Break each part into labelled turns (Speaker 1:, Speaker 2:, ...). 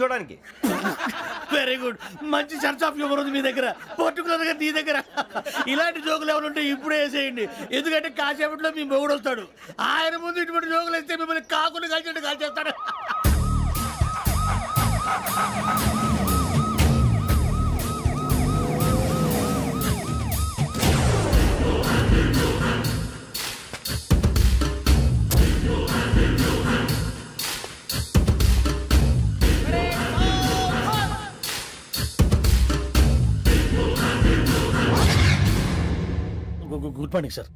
Speaker 1: చూడడానికి.
Speaker 2: Very good, మంచి sense of humour ఉంది మీ దగ్గర, పర్టికులర్ గా నీ దగ్గర. ఇలాంటి జోకులు ఎవరు ఉంటే ఇప్పుడే వేసేయండి, ఎందుకంటే కాసేపట్లో మీ మొగుడు వస్తాడు. ఆయన ముందు ఇటువంటి జోకులు వేస్తే మిమ్మల్ని కాకులు కాల్చేట్టు కాల్చేస్తాడు. Good morning sir.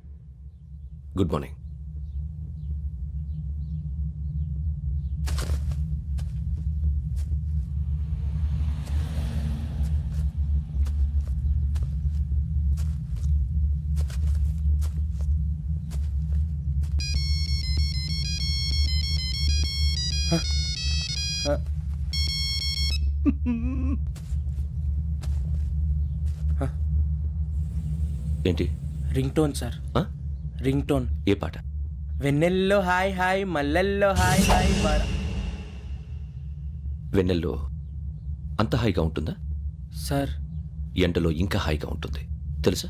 Speaker 3: Good morning. ఏంటి?
Speaker 4: Ring tone sir. Ring tone.
Speaker 3: ఏ పాట?
Speaker 4: వెన్నెల్లో హాయ్ హాయ్ మల్లెల్లో హాయ్ హాయ్.
Speaker 3: వెన్నెల్లో అంత హాయిగా ఉంటుందా
Speaker 4: సార్?
Speaker 3: ఎండలో ఇంకా హాయిగా ఉంటుంది తెలుసా?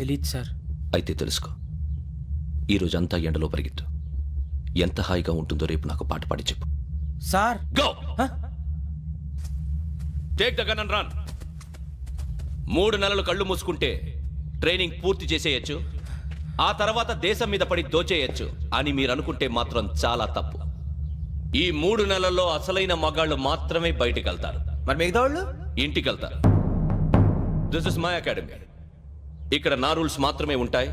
Speaker 4: తెలీదు సార్.
Speaker 3: అయితే తెలుసుకో, ఈరోజు అంతా ఎండలో పరిగెత్తు. ఎంత హాయిగా ఉంటుందో రేపు నాకు పాట పాడి చెప్పు.
Speaker 4: Sir
Speaker 3: go. Take the gun and run. 3 నెలలు కళ్ళు మూసుకుంటే ట్రైనింగ్ పూర్తి చేసేయచ్చు, ఆ తర్వాత దేశం మీద పడి దోచేయచ్చు అని మీరు అనుకుంటే మాత్రం చాలా తప్పు. ఈ 3 నెలల్లో అసలైన మగాళ్ళు మాత్రమే బయటికి వెళ్తారు.
Speaker 1: మరి మిగతా వాళ్ళు
Speaker 3: ఇంటికి వెళ్తారు. This is my academy. ఇక్కడ నా రూల్స్ మాత్రమే ఉంటాయి.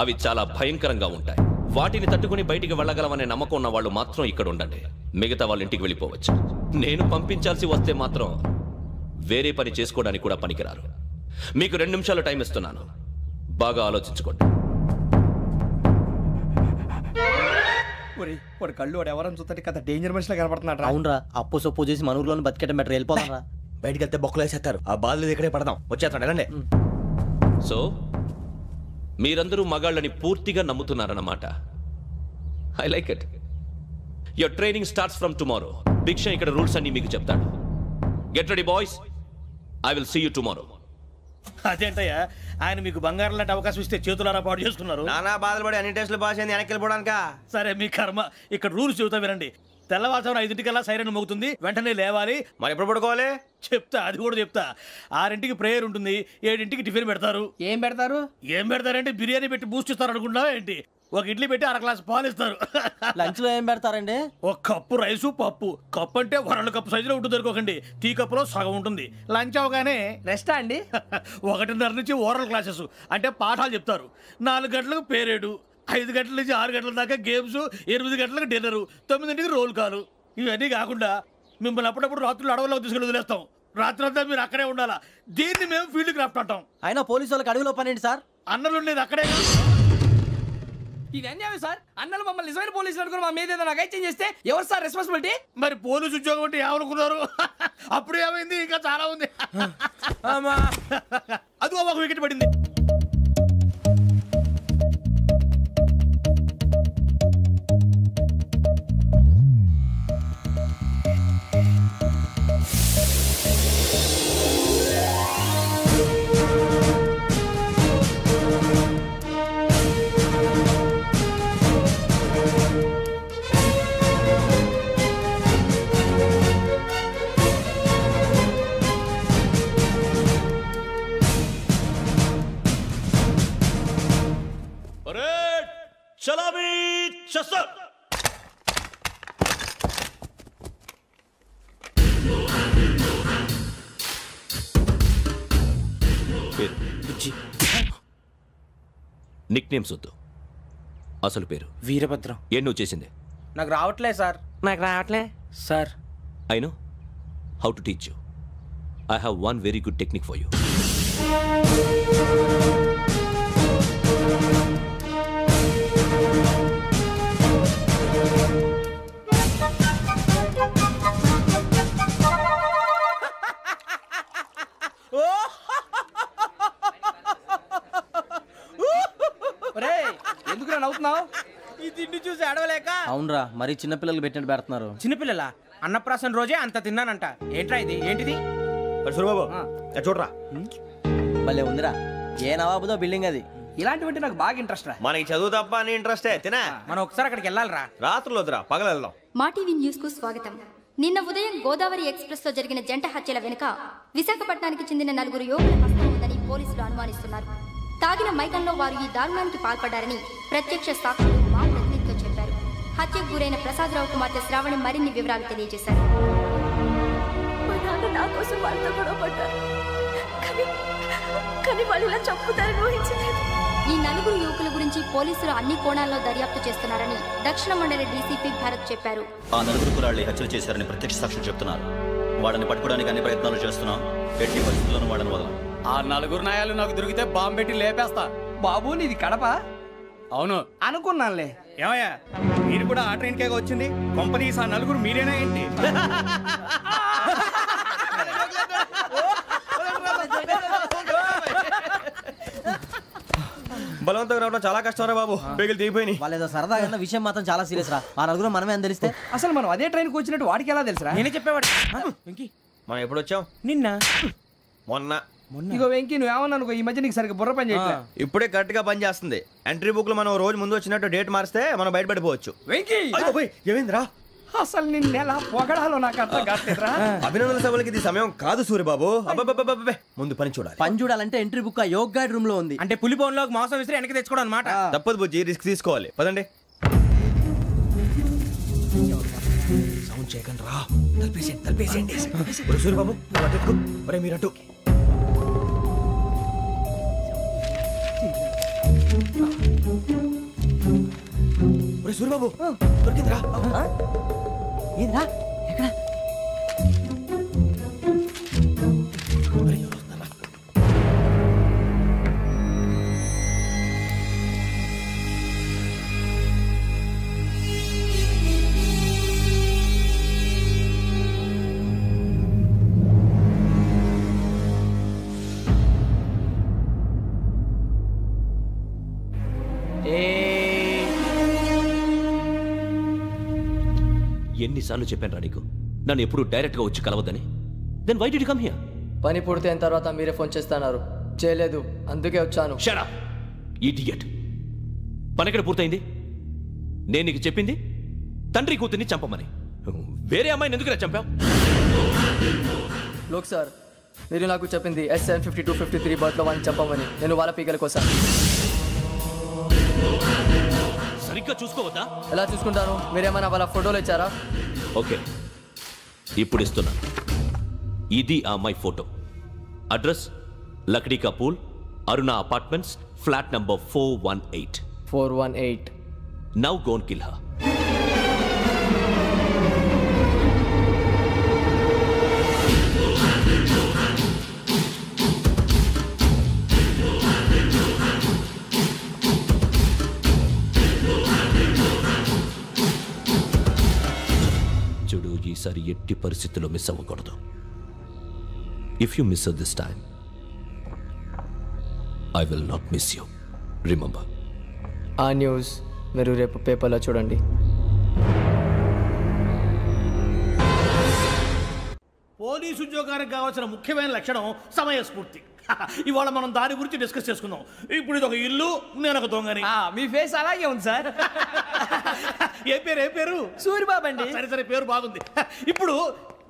Speaker 3: అవి చాలా భయంకరంగా ఉంటాయి. వాటిని తట్టుకుని బయటికి వెళ్ళగలమనే నమ్మకం ఉన్న వాళ్ళు మాత్రం ఇక్కడ ఉండండి. మిగతా వాళ్ళు ఇంటికి వెళ్ళిపోవచ్చు. నేను పంపించాల్సి వస్తే మాత్రం వేరే పని చేసుకోవడానికి కూడా పనికిరారు. మీకు 2 నిమిషాలు టైం ఇస్తున్నాను, బాగా ఆలోచించుకోండి.
Speaker 1: వాడు కళ్ళు వాడు ఎవరైనా చూస్తే కదా డేంజర్ మనిషిలో కనపడుతున్నాడు.
Speaker 4: అవునరా, అప్పు సొప్పు చేసి మన ఊర్లో బతికేట బెటర్. వెళ్ళిపోతారా?
Speaker 1: బయటికి వెళ్తే బొక్కలు వేసేస్తారు. ఆ బాధలు ఇక్కడే పడదాం. వచ్చేస్తాడు ఎలాండి.
Speaker 3: సో మీరందరూ మగాళ్ళని పూర్తిగా నమ్ముతున్నారన్నమాట. I like it. Your training starts from tomorrow. Bhiksha ఇక్కడ రూల్స్ అన్ని మీకు చెప్తాడు. Get ready boys, I will see you tomorrow.
Speaker 2: అదేంటయ్యా, ఆయన మీకు బంగారం లాంటి అవకాశం ఇస్తే చేతులారా పాటు చేసుకున్నారు.
Speaker 1: నానా బాధలు పడి అన్ని టెస్టులు పాస్ అయింది, వెనక్కి వెళ్ళిపోవడానికా?
Speaker 2: సరే మీ కర్మ. ఇక్కడ రూల్స్ చెబుతా వినండి. తెల్లవారుజామున 5 సైరన్ మోగుతుంది, వెంటనే లేవాలి.
Speaker 1: మరి ఎప్పుడు పడుకోవాలి
Speaker 2: చెప్తా, అది కూడా చెప్తా. 6 ప్రేయర్ ఉంటుంది, 7 టిఫిన్ పెడతారు.
Speaker 4: ఏం పెడతారు?
Speaker 2: ఏం పెడతారంటే బిర్యానీ పెట్టి బూస్ట్ ఇస్తారు అనుకుంటున్నావా ఏంటి? ఒక ఇడ్లీ పెట్టి 1/2 గ్లాస్ పాలు ఇస్తారు.
Speaker 4: లంచ్ లో ఏం పెడతారండి?
Speaker 2: ఒక కప్పు రైసు పప్పు. కప్పు అంటే 1/2 కప్పు సైజులో ఉంటుంది అనుకోకండి. టీ కప్పులో సగం ఉంటుంది. లంచ్ అవగానే
Speaker 4: రెస్టా అండి?
Speaker 2: 1:30 నుంచి ఓరల్ క్లాసెస్ అంటే పాఠాలు చెప్తారు. 4 గంటలకు పేరేడు, 5 గంటల నుంచి 6 గంటల దాకా గేమ్స్, 8 గంటలకు డిన్నరు, 9 రోల్ కాలు. ఇవన్నీ కాకుండా మిమ్మల్ని అప్పుడప్పుడు రాత్రులు అడవుల్లో తీసుకెళ్ళి వదిలేస్తాం. రాత్రంతా మీరు అక్కడే ఉండాలా. దీన్ని మేము ఫీల్డ్ క్రాఫ్ట్ అంటాం.
Speaker 4: అయినా పోలీసు వాళ్ళకి అడవిలో పని ఏంటి సార్?
Speaker 2: అన్నలు ఉండేది అక్కడే.
Speaker 4: ఇది అన్యాయం సార్. అన్నలు మమ్మల్ని నిజమైన పోలీసులు అనుకుని మా మీద ఏదైనా అగైత్యం చేస్తే ఎవరు సార్ రెస్పాన్సిబిలిటీ?
Speaker 2: మరి పోలీసు ఉద్యోగం అంటే ఏమనుకున్నారు? అప్పుడు ఏమైంది, ఇంకా చాలా ఉంది. అదిగో ఒక వికెట్ పడింది.
Speaker 3: నిక్ నేమ్స్ వద్దు, అసలు పేరు.
Speaker 4: వీరభద్రం.
Speaker 3: ఏం నువ్వు చేసింది?
Speaker 4: నాకు రావట్లే సార్. నాకు రావట్లే sir.
Speaker 3: I know how to teach you. I have one very good technique for you.
Speaker 4: ఎందుకు నవ్వుతున్నావు? ఈ తిండి చూసి అడవలేక. అవును
Speaker 5: అవునరా మరి చిన్నపిల్లలు పెట్టినట్టు పెడుతున్నారు.
Speaker 6: చిన్నపిల్లల అన్నప్రాసన రోజే అంత తిన్నానంట. ఏంట్రా ఇది? ఏంటిది?
Speaker 1: సూరిబాబు చూడరా.
Speaker 5: భలే ఉందిరా. ఏ నవాబుదో బిల్డింగ్ అది.
Speaker 4: ఇలాంటివంటే నాకు బాగా ఇంట్రెస్ట్ రా.
Speaker 1: మనకి చదువు తప్ప అని ఇంట్రెస్టే తినా.
Speaker 6: మనం ఒకసారి అక్కడికి వెళ్ళాలిరా.
Speaker 1: రాత్రులు వద్దురా, పగలు వెళ్దాం.
Speaker 7: మా టీవీ న్యూస్ కు స్వాగతం. నిన్న ఉదయం గోదావరి ఎక్స్ప్రెస్ లో జరిగిన జంట హత్యల వెనుక విశాఖపట్నానికి చెందిన 4 యువకుల హస్తం ఉందని పోలీసులు అనుమానిస్తున్నారు. తాగిన మైకంలో వారు ఈ దారుణానికి పాల్పడ్డారని ప్రత్యక్ష సాక్షులు మా ప్రతినిధితో చెప్పారు. హత్యకు గురైన ప్రసాదరావు కుమార్తె శ్రావణి మరిన్ని వివరాలు తెలియజేశారు.
Speaker 8: నా కోసం వాళ్ళతో గొడవ పడ్డారు, కానీ వాళ్ళు ఇలా చంపుతారని ఊహించలేదు.
Speaker 7: ఈ 4 యువకుల గురించి పోలీసులు అన్ని కోణాల్లో దర్యాప్తు చేస్తున్నారని దక్షిణ మండలి డీసీపీ భరత్ చెప్పారు.
Speaker 9: ఆ 4 కుర్రాళ్ళు హత్యలు చేశారని ప్రత్యక్ష సాక్షులు చెప్తున్నారు. వాళ్ళని పట్టుకోవడానికి అన్ని ప్రయత్నాలు చేస్తున్నాం. ఎట్టి పరిస్థితుల్లోనూ వాళ్ళని వదలం.
Speaker 6: ఆ 4 నాయాలు నాకు దొరికితే బాంబు పెట్టి లేపేస్తా.
Speaker 4: బాబు నీది కడప?
Speaker 6: అవును
Speaker 4: అనుకున్నానులే.
Speaker 6: ఏమయ్యా, మీరు కూడా ఆ ట్రైన్ కేగా వచ్చింది? కొంపదీసి ఆ 4 మీరేనా ఏంటి?
Speaker 1: బలవంతంగా రావడం చాలా కష్టం రా బాబు. పేగులు దిగిపోయినాయి.
Speaker 5: వాళ్ళు ఏదో సరదాగా విషయం మాత్రం చాలా సీరియస్ రా. ఆ 4 మనమే అని తెలిస్తే
Speaker 4: అసలు మనం అదే ట్రైన్కి వచ్చినట్టు వాడికి ఎలా తెలుసురా?
Speaker 6: నేనే చెప్పేవాడు.
Speaker 1: మనం ఎప్పుడు వచ్చాం?
Speaker 6: నిన్న
Speaker 1: మొన్న.
Speaker 4: ఇగో వెంకీ నువ్వేమన్నా అనుకో, ఈ మధ్య నీకు సరిగ్గా బుర్ర పని చేయట్లేదు.
Speaker 1: ఇప్పుడే కరెక్ట్ గా పని చేస్తుంది. ఎంట్రీ బుక్ లో మనం రోజు ముందు వచ్చినట్టు డేట్ మారిస్తే మనం బయటపడిపోవచ్చు.
Speaker 4: వెంకీ
Speaker 1: ఏమైందిరా?
Speaker 4: అసలు నిన్న ఎలా పొగడాలో నాకు అర్థం కాట్లేదురా.
Speaker 1: అభినందన సభలకి ఇది సమయం కాదు సూరిబాబు. అబ్బబ్బబ్బబ్బబ్బే, ముందు పని చూడాలి.
Speaker 5: పని చూడాలంటే ఎంట్రీ బుక్ ఆ యోగ్ గైడ్ రూమ్ లో ఉంది.
Speaker 6: అంటే పులి బోన్లోకి మాంసం విసిరి వెనక్కి తెచ్చుకోవడం అనమాట.
Speaker 1: తప్పదు బుజ్జి, రిస్క్ తీసుకోవాలి. పదండి. సౌండ్ చేయకండి రా. తలపేసేయండి. సూరిబాబు ఒరే మీరు అటు. సూరిబాబు దొరికిందిరా.
Speaker 5: ఏంద్రా ఎక్కడ?
Speaker 3: ఎన్నిసార్లు చెప్పాను రా నీకు నన్ను ఎప్పుడు డైరెక్ట్ గా వచ్చి కలవద్దని? Then why did you come here?
Speaker 10: పని పూర్తయిన తర్వాత మీరే ఫోన్ చేస్తున్నారు. చేయలేదు, అందుకే వచ్చాను.
Speaker 3: Shut up idiot. పని ఎక్కడ పూర్తయింది? నేను నీకు చెప్పింది తండ్రి కూతుర్ని చంపమని. వేరే అమ్మాయిని ఎందుకు చంపావు?
Speaker 10: లోక్ సార్, మీరు నాకు చెప్పింది SN5253 బర్త్లో వాడిని చంపమని. నేను వాళ్ళ పీకల కోసం.
Speaker 3: సరిగ్గా చూసుకోవద్దా?
Speaker 10: ఎలా చూసుకుంటాను? మీరేమైనా వాళ్ళ ఫోటోలు ఇచ్చారా?
Speaker 3: ఓకే, ఇప్పుడు ఇస్తున్నాను. ఇది ఆ అమ్మాయి ఫోటో. అడ్రస్ లక్డీ కా pool, Aruna apartments, flat number 418.
Speaker 10: 418.
Speaker 3: Now go and kill her. చూడు, ఈసారి ఎట్టి పరిస్థితుల్లో మిస్ అవ్వకూడదు. If you miss this time I will not miss you. Remember.
Speaker 10: ఆ న్యూస్ మీరు రేపు పేపర్లో చూడండి.
Speaker 2: పోలీసు ఉద్యోగానికి కావాల్సిన ముఖ్యమైన లక్షణం సమయస్ఫూర్తి. ఇవాళ మనం దాని గురించి డిస్కస్ చేసుకుందాం. ఇప్పుడు ఇది ఒక ఇల్లు, నేను ఒక దొంగని.
Speaker 4: మీ ఫేస్ అలాగే ఉంది సార్.
Speaker 2: ఏ పేరు?
Speaker 4: సూరిబాబు అండి.
Speaker 2: సరే పేరు బాగుంది. ఇప్పుడు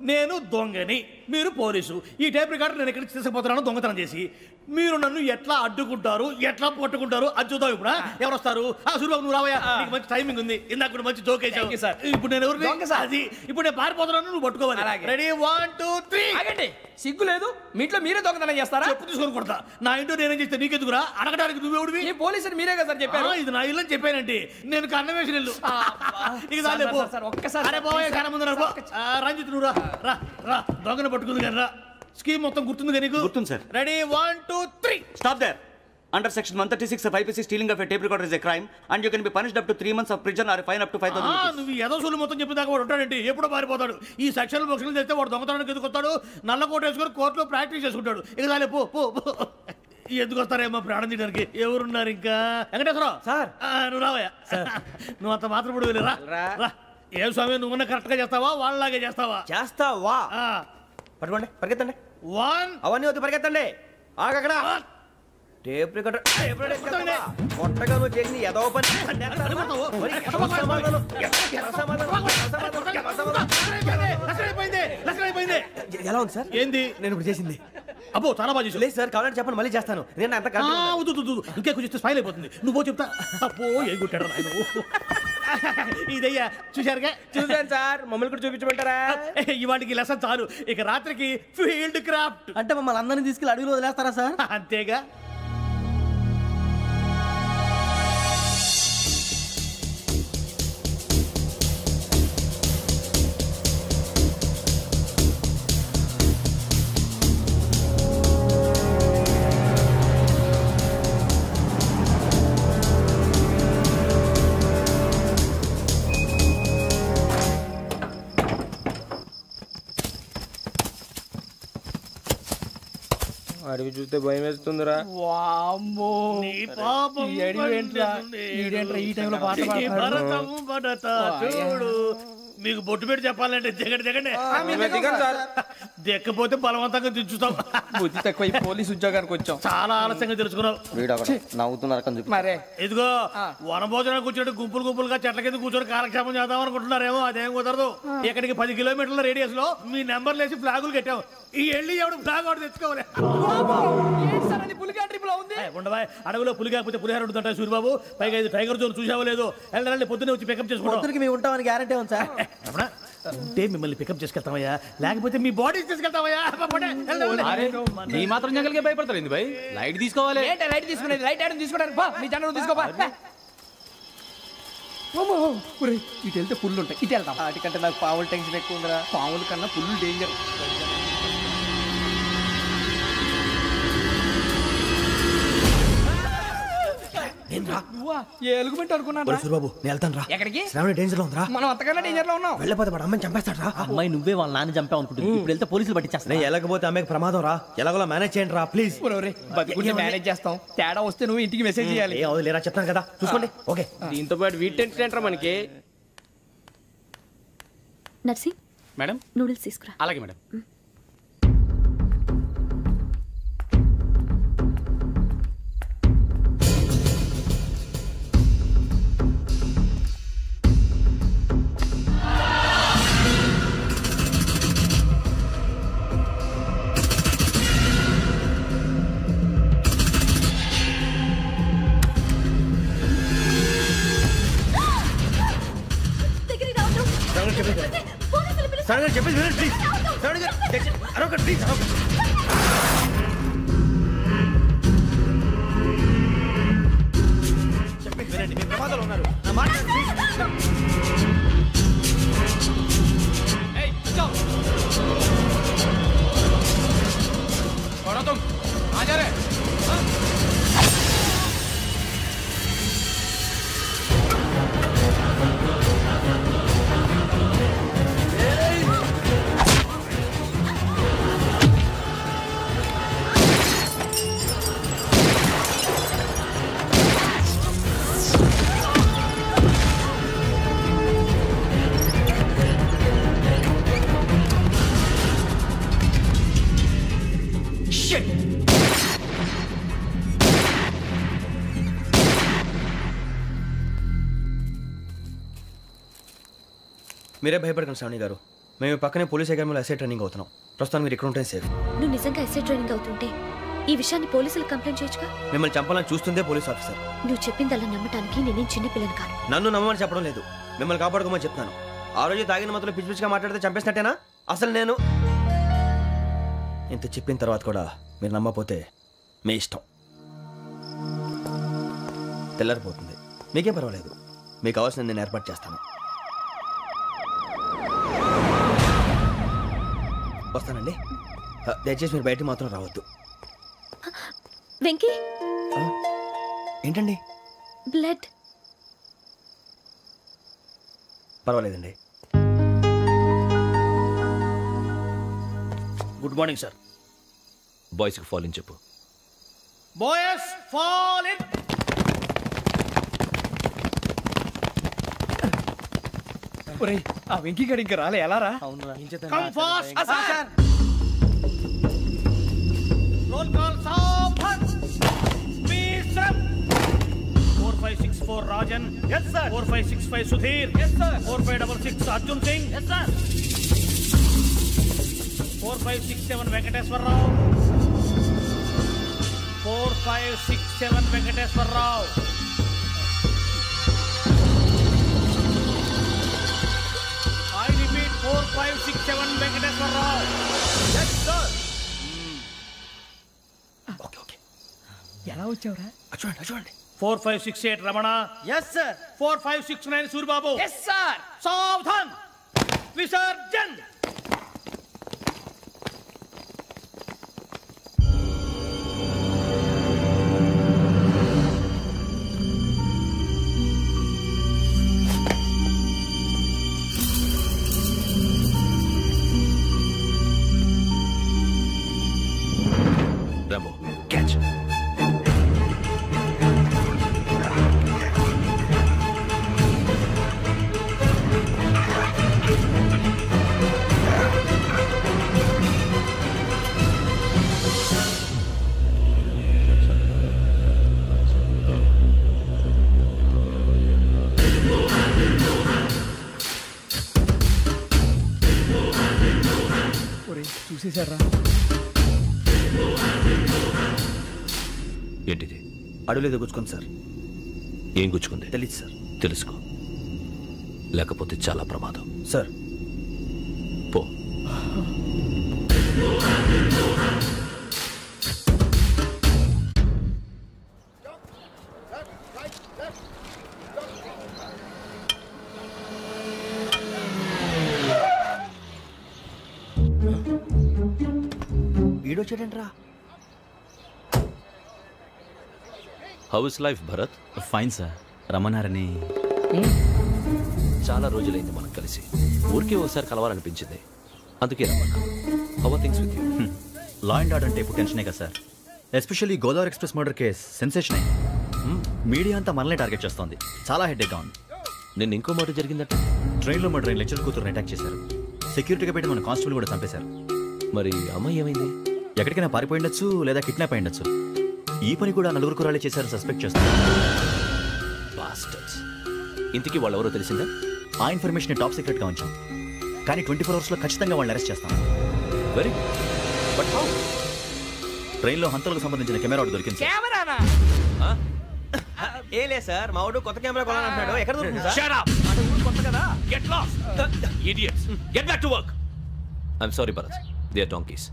Speaker 2: నేను దొంగని, మీరు పోలీసు. ఈ టైప్ రికార్డు నేను ఎక్కడికి తీసుకుపోతున్నాను దొంగతనం చేసి. మీరు నన్ను ఎట్లా అడ్డుకుంటారు, ఎట్లా పట్టుకుంటారు అది చూద్దాం. ఇప్పుడు ఎవరు వస్తారు? సూరిబాబు నువ్వు రావయ్యా, నీకు మంచి టైమింగ్ ఉంది. ఇందాక కూడా మంచి జోక్ వేసావు సార్. ఇప్పుడు నేను ఎవరు? అది ఇప్పుడు నేను పారిపోతున్నాను, నువ్వు పట్టుకోవాలి. రెడీ 1 2 3.
Speaker 4: ఆగండి, సిగ్గు లేదు? మీ ఇంట్లో మీరే దొంగతనం చేస్తారా?
Speaker 2: చెప్పు తీసుకొని కొడతా. నా ఇంట్లో నేనేం చేస్తే నీకెందుకురా? అడగడానికి నువ్వెవడివి?
Speaker 4: ఈ పోలీసులు మీరే కదా సార్ చెప్పారు.
Speaker 2: ఇది నా ఇల్లు అని చెప్పానండి. నేను కన్న వేసిన ఇల్లు.
Speaker 4: ఒక్కసారి
Speaker 2: రంజిత్ నువ్వు రా రా. దొంగను పట్టుకుంది కానీ రా. స్కీమ్ మొత్తం గుర్తుంది నీకు?
Speaker 9: గుర్తుంది sir.
Speaker 2: Ready 1 2 3.
Speaker 9: Stop there. Under section 136 of IPC, stealing of a tape recorder is a crime and you can be punished up to 3 months of prison or a fine up to 5,000 rupees.
Speaker 2: నువ్వు ఏదో సొల్లు మొత్తం చెప్పేదాకా వాడు ఉంటాడండి. ఎప్పుడో పారిపోతాడు. ఈ సెక్షన్ బొక్షన్లు చేస్తే వాడు దొంగతనానికి ఎదుకొస్తాడు. నల్ల కోట వేసుకొని కోర్టులో ప్రాక్టీస్ చేసుకుంటాడు. ఇక చాలే పో. ఎందుకు వస్తారేమో ప్రాణం తీయడానికి ఎవరున్నారు ఇంకా వెంకటేశ్వరరావు
Speaker 1: సార్.
Speaker 2: నువ్వు రావయ్యా నువ్వు అంత మాత్రం ఇప్పుడు వెళ్ళి రా ఏం స్వామి నువ్వున్న కరెక్ట్ గా చేస్తావా వాళ్ళలాగే
Speaker 1: చేస్తావా పట్టుకోండి పరిగెత్తండి
Speaker 2: 1
Speaker 1: అవన్నీ వద్దు పరిగెత్తండి ఆగక్కడ టేప్ రికార్డర్ కొత్తగా నువ్వు చేసింది ఏదో పని ఎలా ఉంది సార్
Speaker 2: ఏంది
Speaker 1: నేను ఇప్పుడు చేసింది
Speaker 2: అబ్బో చాలా బాగా చేసావు
Speaker 1: లేదు సార్ కావాలంటే చెప్పండి మళ్ళీ చేస్తాను నేను అంత
Speaker 2: ఇంకే కొంచెం స్మైల్ అయిపోతుంది నువ్వు చెప్తా అబ్బో ఏ కొట్టాడు ఆయన ఇదయ్యా చూశారుగా
Speaker 1: చూసాను సార్ మమ్మల్ని కూడా చూపించమంటారా
Speaker 2: ఇవాటికి లెసన్ చాలు ఇక రాత్రికి ఫీల్డ్ క్రాఫ్ట్
Speaker 5: అంటే మమ్మల్ని అందరినీ తీసుకెళ్ళి అడుగులో వదిలేస్తారా సార్?
Speaker 2: అంతేగా
Speaker 1: అడిగి చూస్తే భయం వేస్తుందిరా
Speaker 4: వామ్మో
Speaker 2: నీ పాపం
Speaker 4: ఈ అడివి ఏంట్రా? ఈడేంట్రా ఈ టైంలో పాట పాడుతున్నాడు?
Speaker 2: భరతము భరత చూడు మీకు బొట్టు పెట్టి చెప్పాలంటే దిగండి దిక్కపోతే బలవంతంగా దించుతాం
Speaker 4: బుద్ధి తక్కువ ఈ పోలీస్ ఉద్యోగానికి వచ్చాం.
Speaker 2: చాలా ఆలస్యంగా తెలుసుకున్నావు
Speaker 5: నవ్వుతున్నారు
Speaker 4: మరే
Speaker 2: ఇదిగో వనభోజనం కూర్చొని గుంపులుగా చెట్ల కింద కూర్చొని కాలక్షేపం చేద్దాం అనుకుంటున్నారేమో అదేం కుదరదు ఇక్కడికి 10 కిలోమీటర్ల రేడియస్ లో మీ నెంబర్లు వేసి ఫ్లాగులు కట్టాం ఈ వెళ్ళి ఎవడు ఫ్లాగ్ ఒకటి తెచ్చుకోవాలి
Speaker 4: పులిగా ట్రిప్ లో ఉంది
Speaker 2: ఉండవా అడవిలో పులి కాకపోతే పులిహార ఉంటుంటాయి సూరిబాబు పైగా ఇది టైగర్ జోన్ చూసావో లేదో వెళ్ళండి పొద్దున్నే వచ్చి పికప్ చేసుకుంటాం
Speaker 5: మేము ఉంటామని గ్యారంటీ ఉంది సార్.
Speaker 2: ఉంటే మిమ్మల్ని పికప్ చేసుకెళ్తామయ్యా లేకపోతే మీ బాడీ తీసుకెళ్తామయ్యా
Speaker 6: ఈ మాత్రం జంగల్కే భయపడతారు భయ్ లైట్ తీసుకోవాలి
Speaker 4: ఏంటి లైట్ తీసుకునేది లైట్ ఆడని తీసుకోవడానికి మీ జనరు తీసుకోపా ఇటు వెళ్తే పుల్లు ఉంటాయి ఇటు వెళ్తాం
Speaker 5: వాటికంటే నాకు పావులు టెన్షన్ ఎక్కువ ఉందిరా.
Speaker 4: పాముల కన్నా పుల్లు డేంజర్ ఎలుగుబెట్టి అనుకున్నాను
Speaker 1: సూరిబాబు నేను వెళ్తాను రా
Speaker 4: ఎక్కడికి
Speaker 1: శ్రావణి డేంజర్ లో ఉందిరా
Speaker 4: మనం అంతకన్నా డేంజర్ లో ఉన్నాం
Speaker 1: వెళ్ళపోతే వాడు అమ్మని చంపేస్తాడు రా
Speaker 5: అమ్మాయి నువ్వే వాళ్ళ నాన్న చంపావు అనుకుంటుంది. ఇప్పుడు వెళ్తే పోలీసులు పట్టించేస్తా.
Speaker 1: నేను వెళ్ళకపోతే అమ్మకి ప్రమాదం రా ఎలాగోలా మేనేజ్ చేయండి రా ప్లీజ్
Speaker 4: బతుకుంటే మేనేజ్ చేస్తాం తేడా వస్తే నువ్వు ఇంటికి మెసేజ్ చేయాలి
Speaker 1: ఏ అవును లేరా చెప్తాను కదా చూసుకోండి ఓకే
Speaker 6: దీంతో పాటు వీటి ఏంట్రా మనకి
Speaker 8: నర్సి
Speaker 6: మేడం
Speaker 8: నూడిల్స్ తీసుకురా.
Speaker 6: అలాగే మేడం
Speaker 1: సడన్గా చెప్పేసి వినండి ప్లీజ్ సడన్గా అరొకటి ప్లీజ్ చెప్పేసి వినండి మీ ప్రమాదాలు ఉన్నారు నా మాట మీరే భయపడకండి శ్రావణి గారు మేము పక్కనే పోలీస్ అకాడమీలో ఎస్ఐ ట్రైనింగ్ అవుతున్నాం ప్రస్తుతం మీరు ఇక్కడ ఉంటే సేఫ్
Speaker 8: నువ్వు నిజంగా ఎస్ఐ ట్రైనింగ్ అవుతుంటే ఈ విషయాన్ని పోలీసులకు కంప్లైంట్ చేయొచ్చుగా.
Speaker 1: మిమ్మల్ని చంపాలని చూస్తుందే పోలీస్ ఆఫీసర్
Speaker 8: నువ్వు చెప్పిందల్లా నమ్మటానికి నేనేం చిన్నపిల్లని కాను.
Speaker 1: నన్ను నమ్మమని చెప్పడం లేదు మిమ్మల్ని కాపాడుకోమని చెప్తాను ఆ రోజు తాగిన మొత్తం పిచ్చి పిచ్చిగా మాట్లాడితే చంపేసినట్టేనా అసలు నేను ఇంత చెప్పిన తర్వాత కూడా మీరు నమ్మకపోతే మీ ఇష్టం తెల్లరిపోతుంది మీకేం పర్వాలేదు మీకు కావాల్సిన నేను ఏర్పాటు చేస్తాను వస్తానండి దయచేసి మీరు బయటకు మాత్రం రావద్దు
Speaker 8: వెంకీ
Speaker 1: ఏంటండి
Speaker 8: బ్లడ్
Speaker 1: పర్వాలేదండి
Speaker 2: గుడ్ మార్నింగ్ సార్
Speaker 3: బాయ్స్కి ఫాలోయింగ్ చెప్పు
Speaker 2: బాయ్స్ ఫాల్ ఇన్.
Speaker 6: ఒరేయ్ ఆ వెంకీ గడి ఇంకా రాలే ఎలా రా?
Speaker 2: Come fast sir. Roll call సావధాన్. Speed up. 4564 Rajan. yes sir. 4565 Sudheer. yes sir. 4566 Arjun Singh. yes sir. 4567 Venkateswararao. 4567 Venkateswararao. I repeat 4567 Venkateswararao.
Speaker 1: yes sir.
Speaker 6: ఎలా వచ్చావురా?
Speaker 1: చూడండి
Speaker 2: 4568 Ramana.
Speaker 1: yes sir.
Speaker 2: 4569 Suribabu.
Speaker 4: Yes sir.
Speaker 2: సావధాన్. విసర్జన్.
Speaker 3: Rambo catch.
Speaker 6: ఒరేయ్ చూసేశారా?
Speaker 3: ఏంటిది?
Speaker 1: అడుగులేదు గుచ్చుకోండి సార్.
Speaker 3: ఏం గుచ్చుకుంది?
Speaker 1: తెలీదు సార్.
Speaker 3: తెలుసుకో, లేకపోతే చాలా ప్రమాదం.
Speaker 1: సార్
Speaker 3: పో.
Speaker 1: వీడొచ్చాడంట్రా.
Speaker 3: How is life Bharat?
Speaker 9: Fine sir. రమ్మన్నారని.
Speaker 3: చాలా రోజులైంది మనం కలిసి. ఊరికే ఒకసారి కలవాలనిపించింది, అందుకే రమ్మన్నా. How are things with you?
Speaker 9: Law and order అంటే ఇప్పుడు టెన్షనే కదా sir. Especially Godavari express murder case sensation అయింది. మీడియా అంతా మనల్ని టార్గెట్ చేస్తోంది. చాలా హెడ్ఏక్గా ఉంది.
Speaker 3: నిన్న ఇంకో మాట జరిగిందట.
Speaker 9: ట్రైన్లో మా ట్రైన్ లెక్చర్ కూతురుని అటాక్ చేశారు. సెక్యూరిటీగా పెట్టి మన కానిస్టేబుల్ కూడా చంపేశారు.
Speaker 3: మరి అమ్మాయి ఏమైంది?
Speaker 9: ఎక్కడికైనా పారిపోయి ఉండొచ్చు, లేదా కిడ్నాప్ అయి ఉండొచ్చు. ఈ పని కూడా నలుగురు కురాలే చేశారు సస్పెక్ట్ చేస్తారు.
Speaker 3: బాస్టర్స్. ఇంతకీ వాళ్ళు ఎవరో తెలిసిందా?
Speaker 9: ఆ ఇన్ఫర్మేషన్ టాప్ సీక్రెట్గా ఉంచాం, కానీ 24 అవర్స్లో ఖచ్చితంగా వాళ్ళని అరెస్ట్ చేస్తాం.
Speaker 3: Very but how?
Speaker 9: ట్రైన్లో హంతలకు సంబంధించిన కెమెరా ఒకటి దొరికింది సార్.
Speaker 4: కెమెరానా?
Speaker 1: ఏ లే సార్, మా వాడు కొత్త కెమెరా కొనాలంటున్నాడు. ఎక్కడ దొరుకుతుంది సార్?
Speaker 3: Shut up!
Speaker 1: అంటే ఊరు కొత్త కదా.
Speaker 3: Get lost! Idiots! Get back to work! I'm sorry, Bharat. They are donkeys.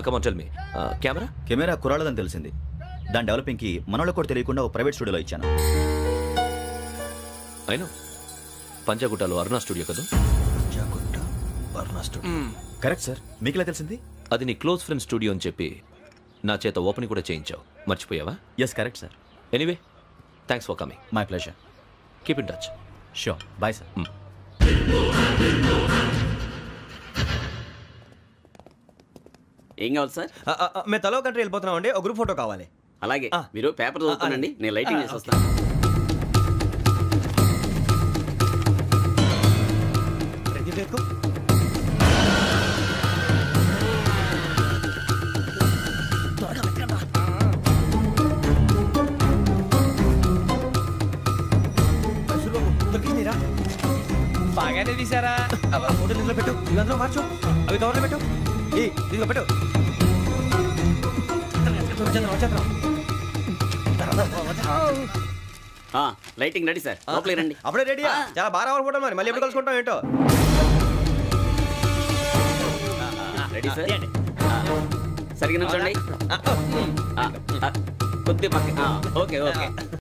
Speaker 3: Come on, tell me. Camera?
Speaker 9: Camera కురాలదని తెలిసింది. దాని డెవలపింగ్కి మనోళ్ళకి కూడా తెలియకుండా ఒక ప్రైవేట్ స్టూడియోలో ఇచ్చాను.
Speaker 3: I know. పంజాగుట్టలో అరుణ స్టూడియో కదా?
Speaker 1: పంజాగుట్ట అరుణ స్టూడియో.
Speaker 9: Correct sir. మీకు ఇలా తెలిసింది?
Speaker 3: అది నీ క్లోజ్ ఫ్రెండ్ స్టూడియో అని చెప్పి నా చేత ఓపెన్ కూడా చేయించావు. మర్చిపోయావా?
Speaker 9: Yes correct sir.
Speaker 3: Anyway, thanks for coming.
Speaker 9: My pleasure.
Speaker 3: Keep in touch.
Speaker 9: Sure. Bye sir.
Speaker 11: ఏం కావాలి సార్?
Speaker 1: మేము తలో కంట్రీ వెళ్ళిపోతున్నాం అండి. ఒక గ్రూప్ ఫోటో కావాలి.
Speaker 11: అలాగే, మీరు పేపర్ చదువుతానండి, నేను లైటింగ్ చేసి వస్తాను.
Speaker 4: బాగానే తీసారా?
Speaker 1: ఫోటో దీంట్లో పెట్టు, ఇవంతా మార్చు, అవి కవర్లో పెట్టు, దీంట్లో పెట్టు.
Speaker 11: లైటింగ్ రెడీ సార్, లోపలికి రండి.
Speaker 1: అప్పుడే రెడీ? చాలా బాగా రావాలి ఫోటో. మరి మళ్ళీ ఎప్పుడు కలుసుకుంటాం ఏంటో.
Speaker 11: Ready sir. సరిగ్గా నుంచోండి. కొద్ది పక్క. Okay okay.